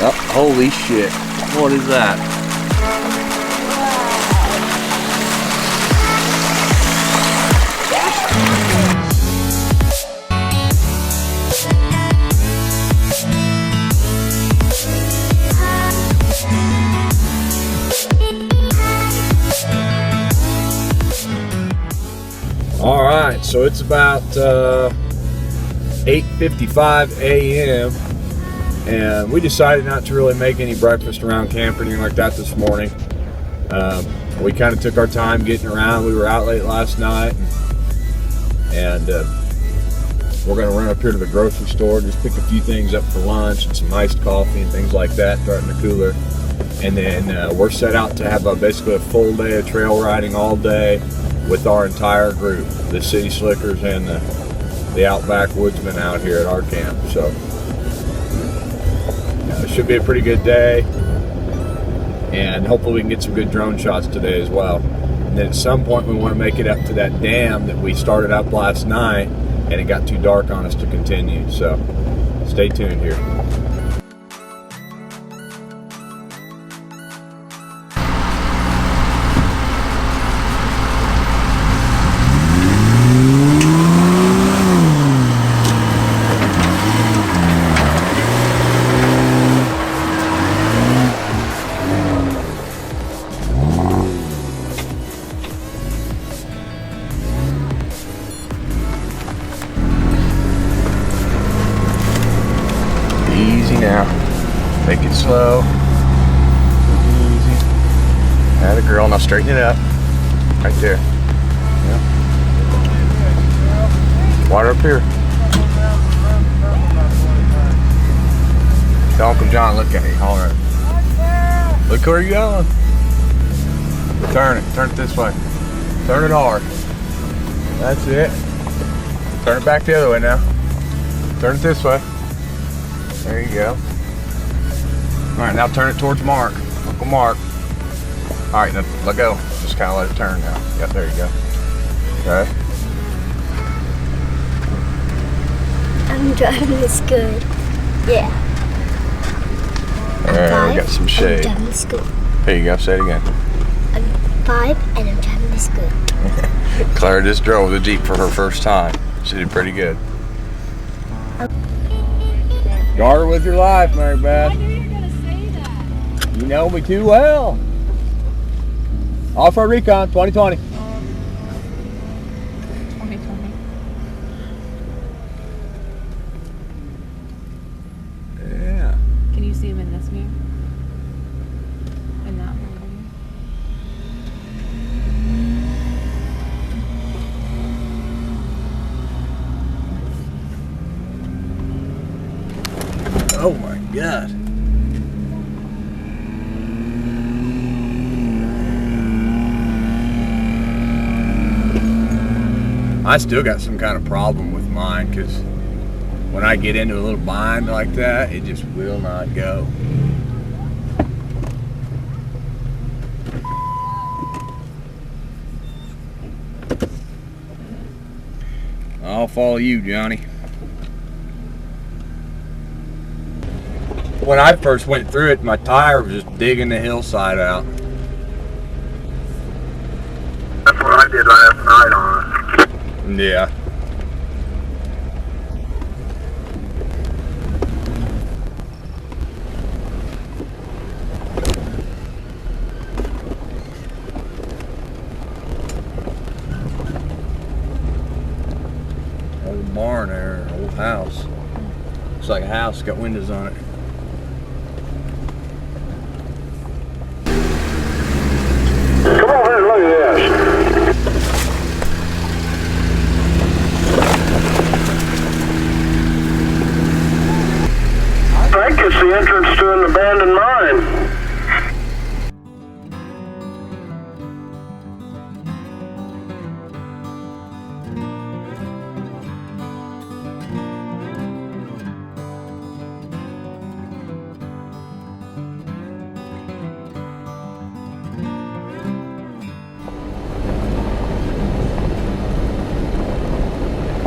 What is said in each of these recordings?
Oh, holy shit. What is that? All right, so it's about 8:55 a.m. and we decided not to really make any breakfast around camp or anything like that this morning. We kind of took our time getting around. We were out late last night, and we're going to run up here to the grocery store, just pick a few things up for lunch and some iced coffee and things like that, throw it in the cooler. And then we're set out to have basically a full day of trail riding all day with our entire group, the City Slickers and the Outback Woodsmen out here at our camp. So it should be a pretty good day, and hopefully we can get some good drone shots today as well. And then at some point we want to make it up to that dam that we started up last night, and it got too dark on us to continue. So stay tuned here. Easy now. Make it slow. Easy. Atta girl. Now straighten it up. Right there. Yeah. Water up here. Tell Uncle John, look at me. Holler. Look where you going. Turn it. Turn it this way. Turn it hard. That's it. Turn it back the other way now. Turn it this way. There you go. All right, now turn it towards Mark, Uncle Mark. All right, now let go. Just kind of let it turn now. Yep, there you go. Okay. I'm driving this good. Yeah. There, we got some shade. I'm driving this good. There you go. Say it again. I'm 5 and I'm driving this good. Claire just drove the Jeep for her first time. She did pretty good. Guard her with your life, Mary Beth. I knew you were going to say that. You know me too well. Off-road Recon 2020. 2020. Yeah. Can you see him in this mirror? In that mirror? Oh my God. I still got some kind of problem with mine, because when I get into a little bind like that, it just will not go. I'll follow you, Johnny. When I first went through it, my tire was just digging the hillside out. That's what I did last night on it. Yeah. Old barn there, old house. Looks like a house, got windows on it. Come over here and look at this. I think it's the entrance to an abandoned mine.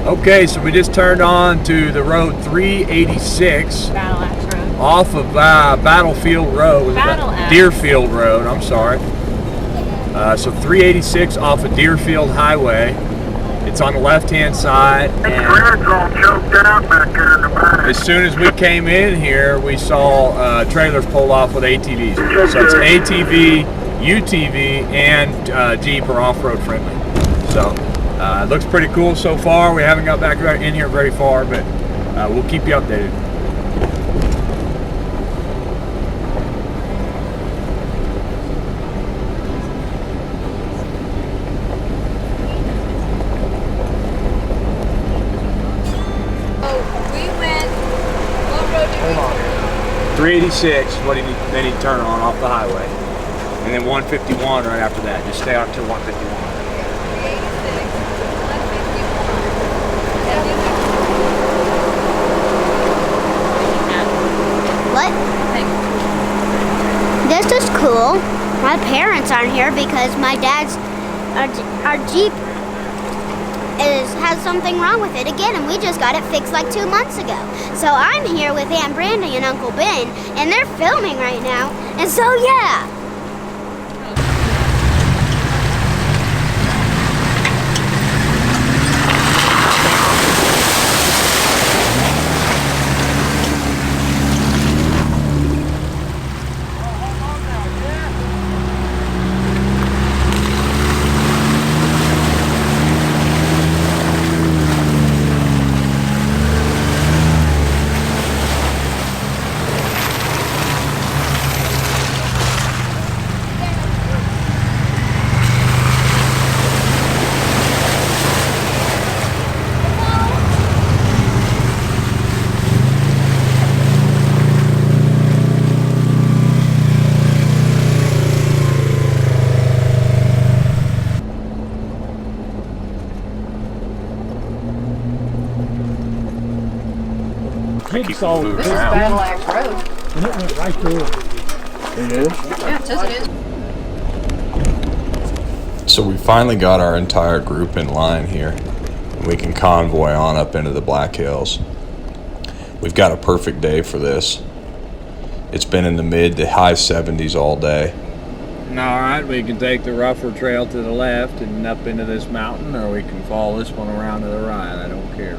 Okay, so we just turned on to the road 386. Battle Axe Road. off of Battlefield Road. Battle Axe. Deerfield Road, I'm sorry. So 386 off of Deerfield Highway. It's on the left-hand side. And Red's all choked out back there in the back. as soon as we came in here, we saw trailers pulled off with ATVs. So it's ATV, UTV, and Jeep are off-road friendly. So it looks pretty cool so far. We haven't got back in here very far, but we'll keep you updated. We went, what road did we turn? 386 is what they need to turn on off the highway. And then 151 right after that. Just stay out till 151. 386, 151. What? This is cool. My parents aren't here because my dad's our Jeep has something wrong with it again, and we just got it fixed like 2 months ago. So I'm here with Aunt Brandy and Uncle Ben, and they're filming right now. And so yeah. Jigsaw was This is Battle Axe Road. and it went right through it. It is? Yeah, it says it is. So we finally got our entire group in line here, and we can convoy on up into the Black Hills. We've got a perfect day for this. It's been in the mid to high 70s all day. Alright, we can take the rougher trail to the left and up into this mountain, or we can follow this one around to the right. I don't care.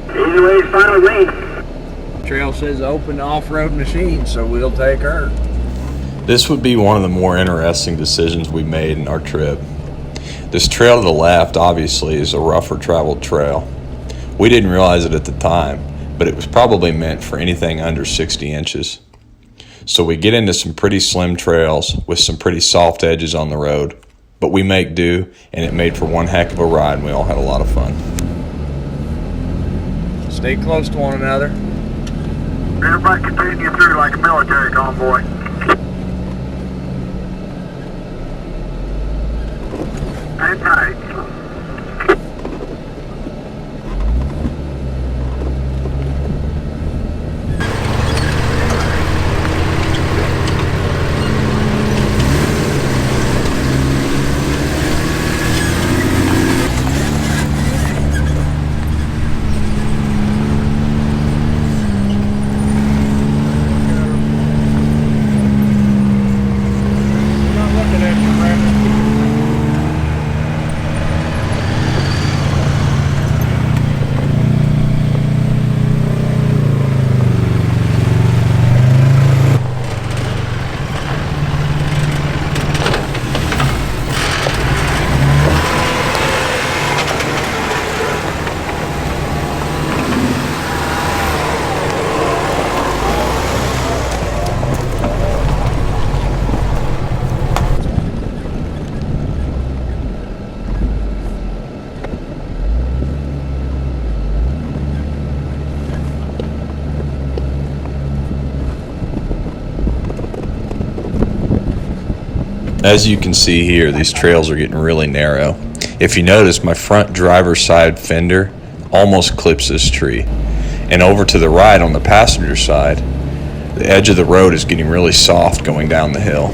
Either way is fine with me. Trail says open to off-road machines, so we'll take her. This would be one of the more interesting decisions we made in our trip. This trail to the left obviously is a rougher traveled trail. We didn't realize it at the time, but it was probably meant for anything under 60 inches. So we get into some pretty slim trails with some pretty soft edges on the road, but we make do, and it made for one heck of a ride, and we all had a lot of fun. Stay close to one another. Everybody continue through like a military convoy. Hang tight. Not looking at you, Brandon. As you can see here, these trails are getting really narrow. If you notice, my front driver's side fender almost clips this tree. And over to the right on the passenger side, the edge of the road is getting really soft going down the hill.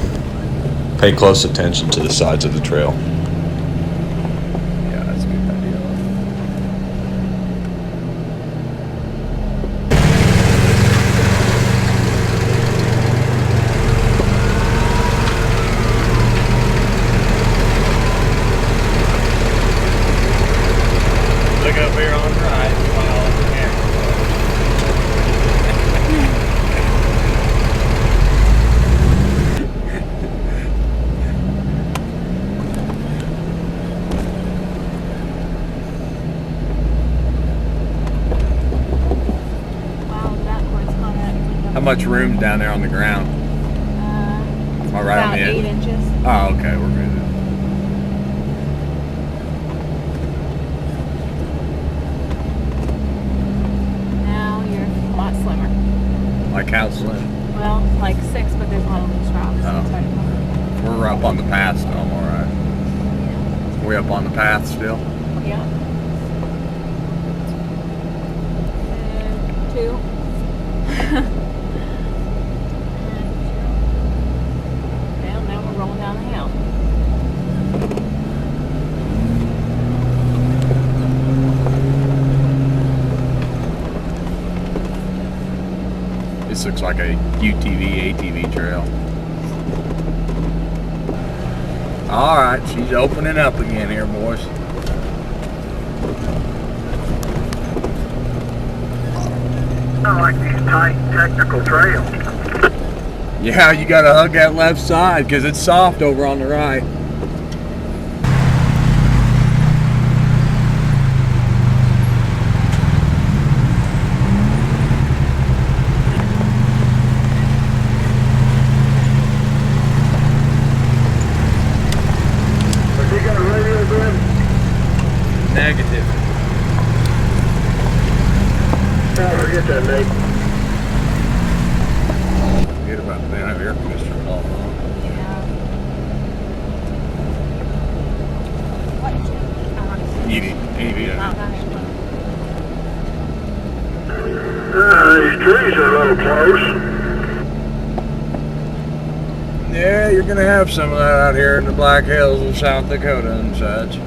Pay close attention to the sides of the trail. Yeah, that's a good idea. Look up here on the right. Wow, how much room's down there on the ground? Am I right on the edge? 8 inches. Oh, okay, we're good. Now you're a lot slimmer. Like how slim? Well, like 6, but there's a lot of loose rocks. Oh. That's right. We're up on the path still, I'm alright. We up on the path still? Yeah. And 2. And now we're rolling down the hill. This looks like a UTV, ATV trail. Alright, she's opening up again here, boys. I like these tight technical trails. Yeah, you gotta hug that left side because it's soft over on the right. Have you got a radio good? Negative. Oh, forget that, Nate. Forget about that. I have air conditioner all on. EV. These trees are a little close. Yeah, you're gonna have some of that out here in the Black Hills of South Dakota and such.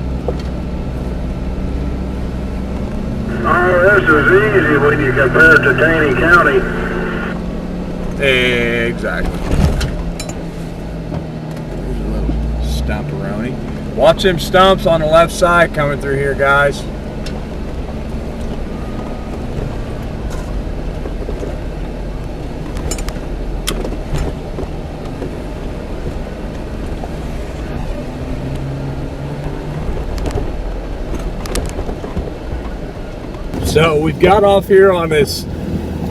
Oh, this is easy when you compare it to Taney County. Exactly. There's a little stumperoni. Watch them stumps on the left side coming through here, guys. So we've got off here on this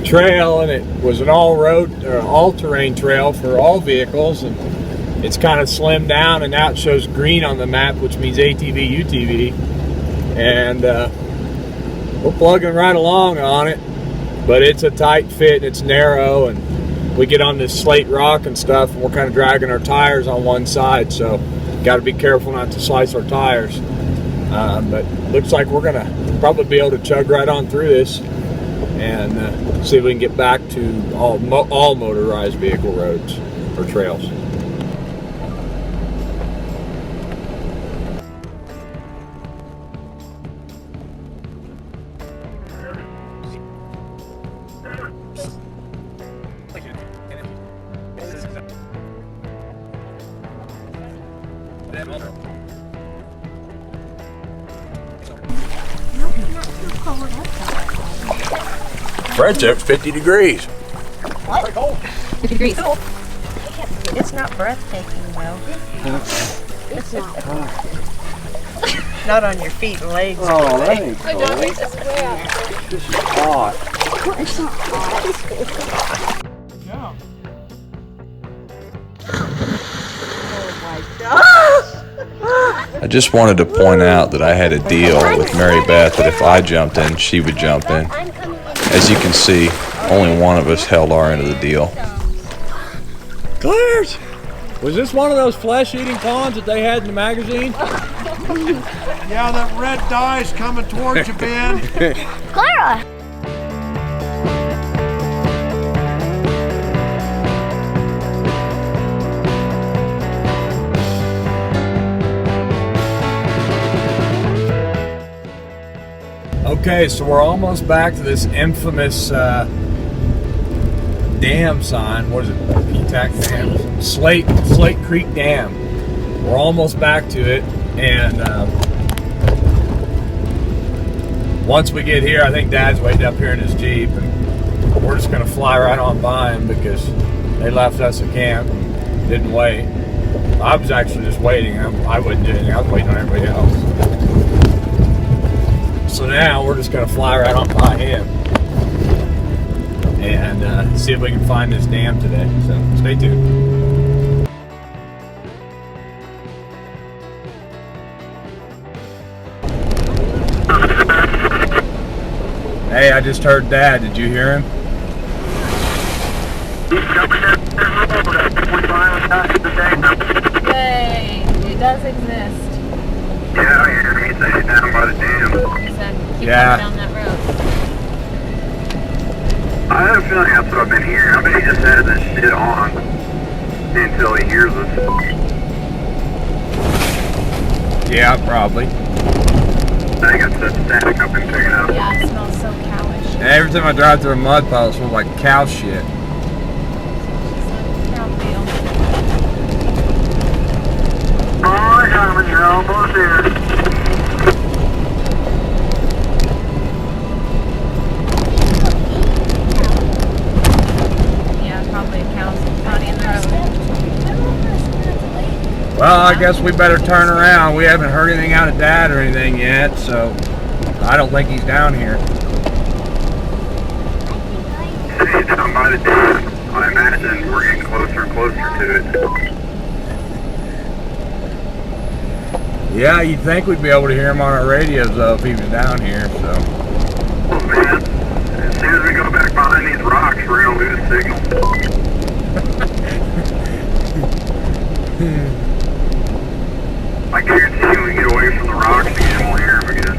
trail, and it was an all-terrain trail for all vehicles, and it's kind of slimmed down, and now it shows green on the map, which means ATV, UTV, and we're plugging right along on it, but it's a tight fit and it's narrow, and we get on this slate rock and stuff, and we're kind of dragging our tires on one side, so got to be careful not to slice our tires. But looks like we're gonna probably be able to chug right on through this and see if we can get back to all motorized vehicle roads or trails. Fred took 50 degrees. What? 50 degrees. It's not breathtaking, though. It's not. Not on your feet and legs. Oh, that ain't cold. This is way out. This is hot. It's not hot. Yeah. I just wanted to point out that I had a deal with Mary Beth that if I jumped in, she would jump in. I'm coming in. As you can see, only one of us held our end of the deal. Claire's! Was this one of those flesh-eating ponds that they had in the magazine? Yeah, that red dye's coming towards you, Ben. Clara! Okay, so we're almost back to this infamous dam sign. What is it? PTAC Dam? Slate Creek Dam. We're almost back to it, and once we get here, I think Dad's waiting up here in his Jeep, and we're just gonna fly right on by him because they left us at camp and didn't wait. I was actually just waiting. I wouldn't do anything. I was waiting on everybody else. So now we're just gonna fly right on by him and see if we can find this dam today. So stay tuned. Hey, I just heard Dad. Did you hear him? Yay, it does exist. Yeah, he said he's down by the dam. He said keep Yeah. going down that road. I have a feeling that's what I've been hearing. I bet he just had this shit on until he hears us. Yeah, probably. I think it's that static I've been picking up. Yeah, it smells so cowish. And every time I drive through a mud puddle, it smells like cow shit. It's like cow feel. Oh, they're coming, you're almost here. Yeah, probably cows running in the road. Well, I guess we better turn around. We haven't heard anything out of Dad or anything yet, so I don't think he's down here. He's down by the dam. I imagine we're getting closer and closer to it. Yeah, you'd think we'd be able to hear him on our radios, though, if he was down here, so. Oh, man. As soon as we go back behind these rocks, we're going to lose signal. I guarantee you when we get away from the rocks again, we'll hear him again.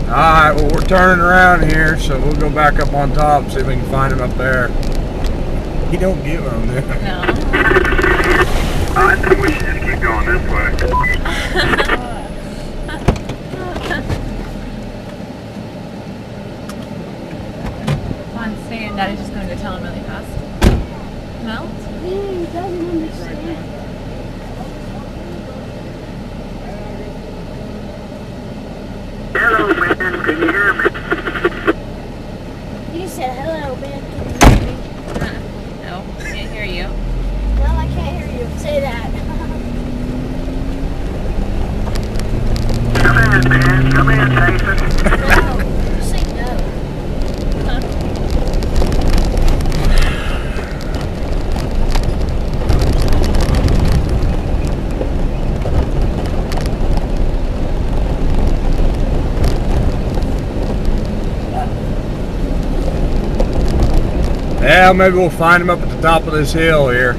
Alright, well, we're turning around here, so we'll go back up on top and see if we can find him up there. He don't give on there. No. I think we should just keep going this way. On stand, Daddy's just going to go tell him really fast. No? He doesn't understand. Hello, man. Can you hear me? You said hello, man. Can you hear me? No, can't hear you. No, I can't hear you. Say that. Come in, man. Come in, Jason. No. Say no. Yeah, maybe we'll find him up at the top of this hill here.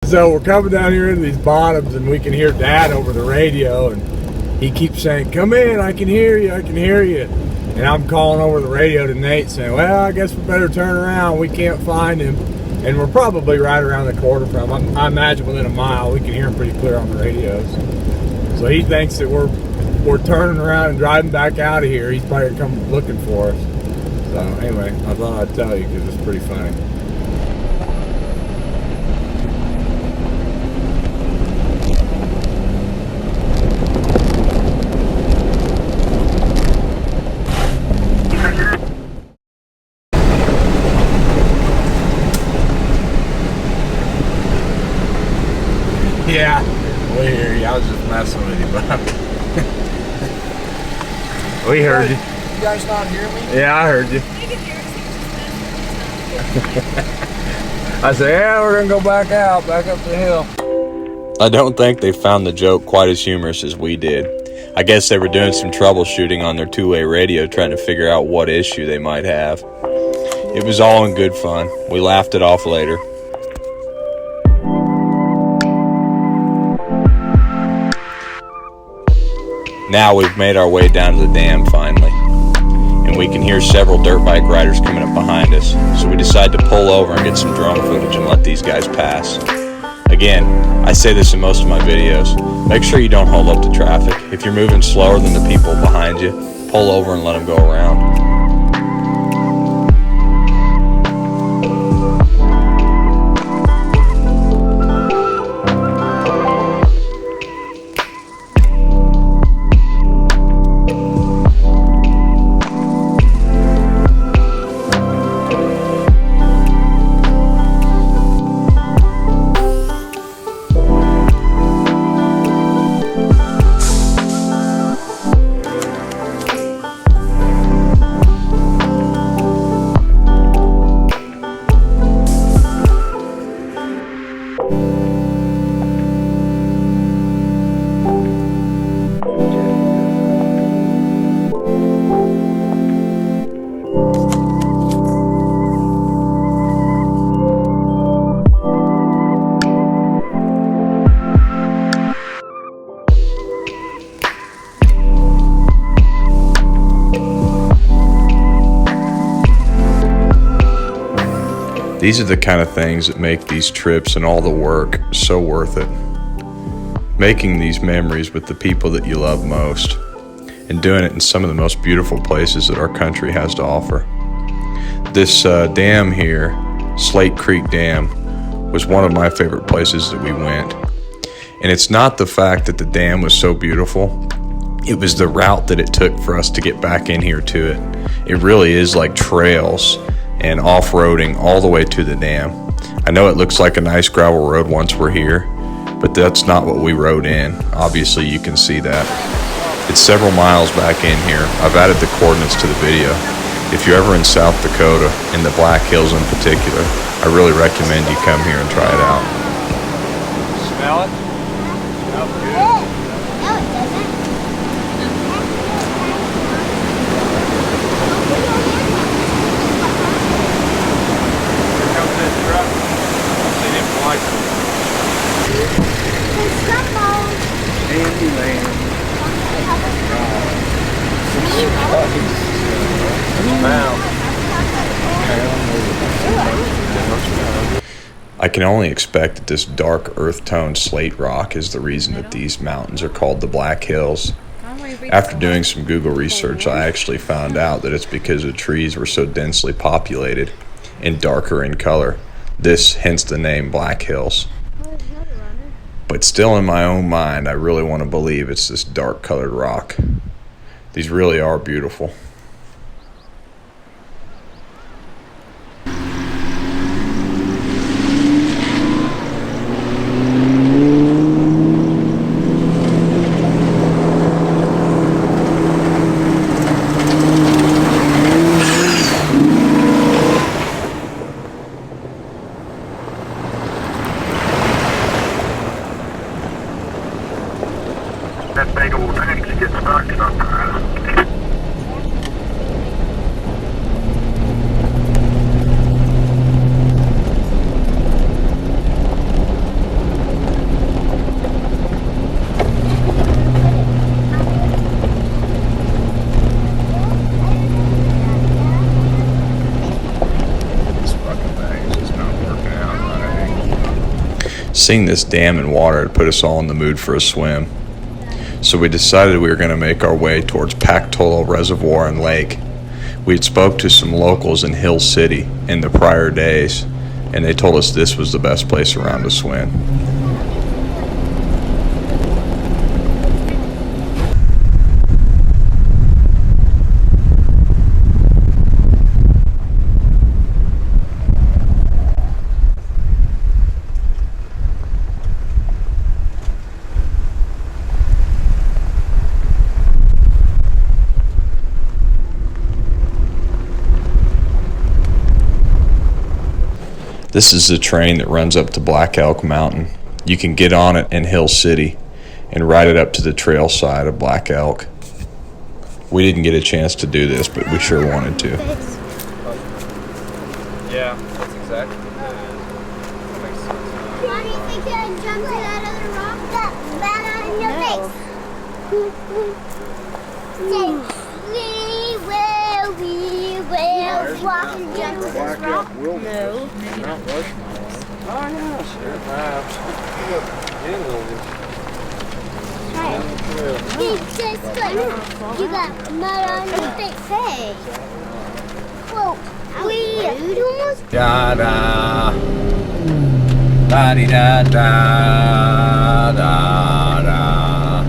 So we're coming down here into these bottoms, and we can hear Dad over the radio, and he keeps saying, "Come in, I can hear you, I can hear you." And I'm calling over the radio to Nate saying, "Well, I guess we better turn around. We can't find him." And we're probably right around the corner from him. I imagine within a mile. We can hear him pretty clear on the radios. So he thinks that we're turning around and driving back out of here. He's probably gonna come looking for us. So anyway, I thought I'd tell you because it's pretty funny. Yeah, we hear you. I was just messing with you, Bob. We heard you. You guys not hear me? Yeah, I heard you. I said, yeah, we're gonna go back out, back up the hill. I don't think they found the joke quite as humorous as we did. I guess they were doing some troubleshooting on their two-way radio trying to figure out what issue they might have. It was all in good fun. We laughed it off later. Now we've made our way down to the dam finally, and we can hear several dirt bike riders coming up behind us, so we decide to pull over and get some drone footage and let these guys pass. Again, I say this in most of my videos, make sure you don't hold up to traffic. If you're moving slower than the people behind you, pull over and let them go around. These are the kind of things that make these trips and all the work so worth it. Making these memories with the people that you love most, and doing it in some of the most beautiful places that our country has to offer. This dam here, Slate Creek Dam, was one of my favorite places that we went. And it's not the fact that the dam was so beautiful, it was the route that it took for us to get back in here to it. It really is like trails and off-roading all the way to the dam. I know it looks like a nice gravel road once we're here, but that's not what we rode in. Obviously you can see that. It's several miles back in here. I've added the coordinates to the video. If you're ever in South Dakota, in the Black Hills in particular, I really recommend you come here and try it out. Smell it? Smells good. No, it doesn't. Here comes this truck. They didn't like it. I can only expect that this dark earth-toned slate rock is the reason that these mountains are called the Black Hills. After doing some Google research, I actually found out that it's because the trees were so densely populated and darker in color. Hence the name Black Hills. But still in my own mind, I really want to believe it's this dark colored rock. These really are beautiful. That big old tanks get stuck sometimes. Seeing this dam and water had put us all in the mood for a swim. So we decided we were going to make our way towards Pactola Reservoir and Lake. We had spoke to some locals in Hill City in the prior days, and they told us this was the best place around to swim. This is the train that runs up to Black Elk Mountain. You can get on it in Hill City and ride it up to the trail side of Black Elk. We didn't get a chance to do this, but we sure wanted to. Yeah, that's exactly what that is. That makes sense. Johnny, think you can jump to that other rock? That on your face. Say, we will walk and jump to this rock. No. Not Rushmore. Oh, no, sure. It's just like you got mud on your face. Hey. Well, we almost. Da da. Da di da da da da.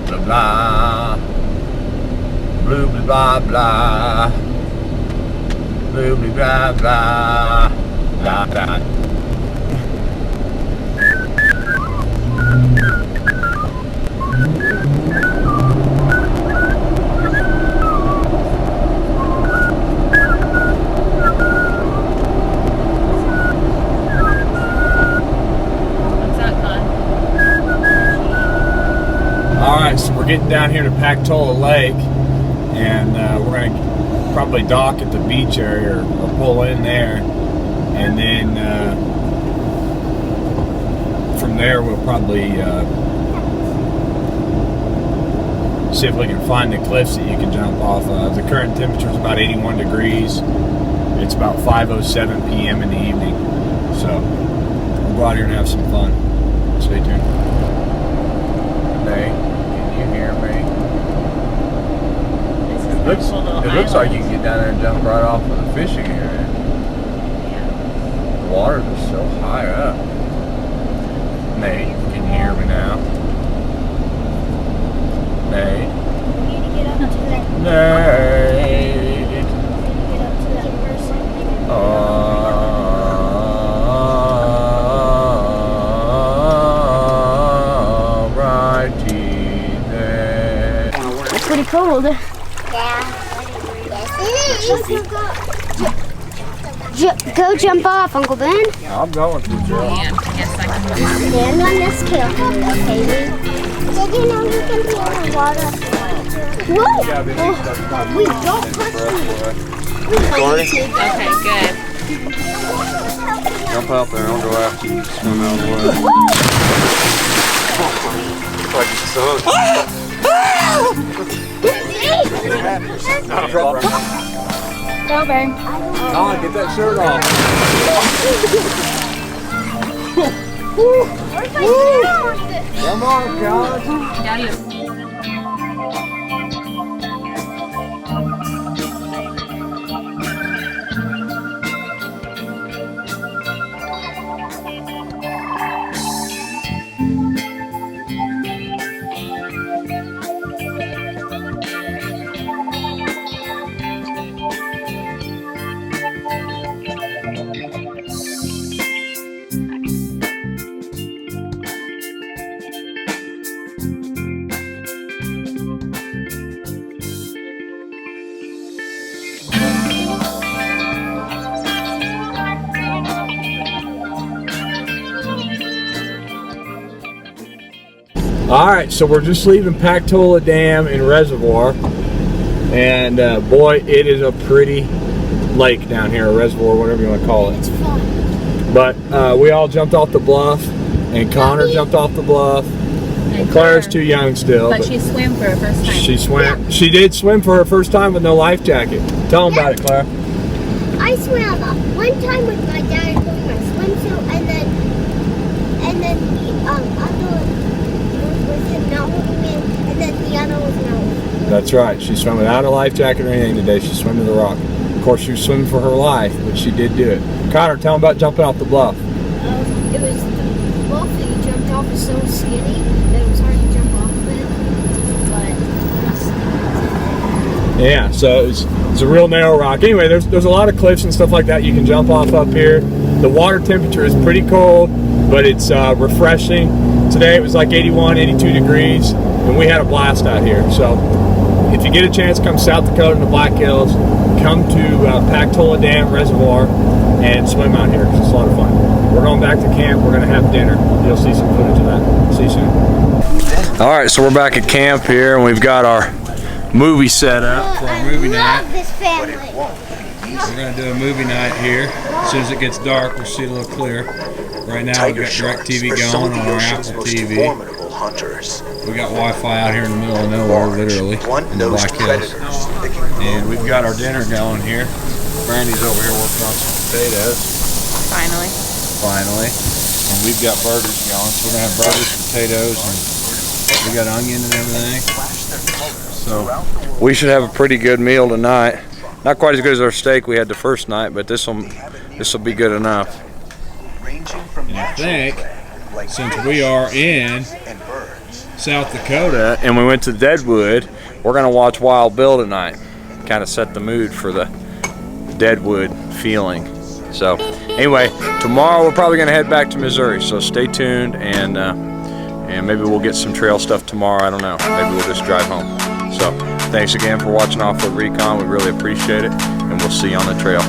Blah blah blah. Blue blah blah. Blue blah blah. Da da. Alright, so we're getting down here to Pactola Lake, and we're going to probably dock at the beach area or pull in there, and then from there we'll probably see if we can find the cliffs that you can jump off of. The current temperature is about 81 degrees, It's about 5:07 p.m. in the evening. So we'll go out here and have some fun. Stay tuned. Hey, can you hear me? It looks like you can get down there and jump right off of the fishing area. The waters are so high up. Nate, can you hear me now? Nate? We need to get up to that. Nate. Get up to that person. Alrighty then. It's pretty cold. Yeah. Yes, it is. Go jump off, Uncle Ben. I'm going to, Joe. And yes, I can do Stand on this kill. Okay, did you know you can be in the water? Whoa! We don't push me. Okay, good. Jump out there, I'll go after you. Swim out of the way. Like you suck. Not a problem. Go, babe. Don, get that shirt off. Where's my shirt? Come on, guys. Daddy. All right, so we're just leaving Pactola Dam and Reservoir, and boy, it is a pretty lake down here, a reservoir, whatever you want to call it. It's fun. But we all jumped off the bluff, and Connor jumped off the bluff. And Claire's too young still, But she swam for her first time. she swam. Yeah. She did swim for her first time with no life jacket. Tell them about it, Claire. I swam one time with my dad in my swimsuit, and then the other was him not holding me, and then the other was not holding me. That's right. She swam without a life jacket or anything today. She swam to the rock. Of course, she was swimming for her life, but she did do it. Connor, tell them about jumping off the bluff. It was the bluff that you jumped off was so skinny that it was hard to jump off of it. But Yeah, so it's a real narrow rock. Anyway, there's a lot of cliffs and stuff like that you can jump off up here. The water temperature is pretty cold, but it's refreshing. Today it was like 81, 82 degrees, and we had a blast out here. So if you get a chance, come South Dakota in the Black Hills, come to Pactola Dam Reservoir and swim out here, because it's a lot of fun. We're going back to camp. We're going to have dinner. You'll see some footage of that. See you soon. All right, so we're back at camp here, and we've got our movie set up for our movie night. I love this family. We're going to do a movie night here. As soon as it gets dark, we'll see it a little clear. Right now we've got DirecTV going on our Apple TV. We got Wi-Fi out here in the middle of nowhere, literally, in the Black Hills. And we've got our dinner going here. Brandy's over here working on some potatoes. Finally. And we've got burgers going. So we're going to have burgers, potatoes, and we got onion and everything. So we should have a pretty good meal tonight. Not quite as good as our steak we had the first night, but this will be good enough. And I think since we are in South Dakota and we went to Deadwood, we're gonna watch Wild Bill tonight. Kind of set the mood for the Deadwood feeling. So anyway, tomorrow we're probably gonna head back to Missouri. So stay tuned, and maybe we'll get some trail stuff tomorrow. I don't know. Maybe we'll just drive home. So thanks again for watching Off-Road Recon. We really appreciate it, and we'll see you on the trail.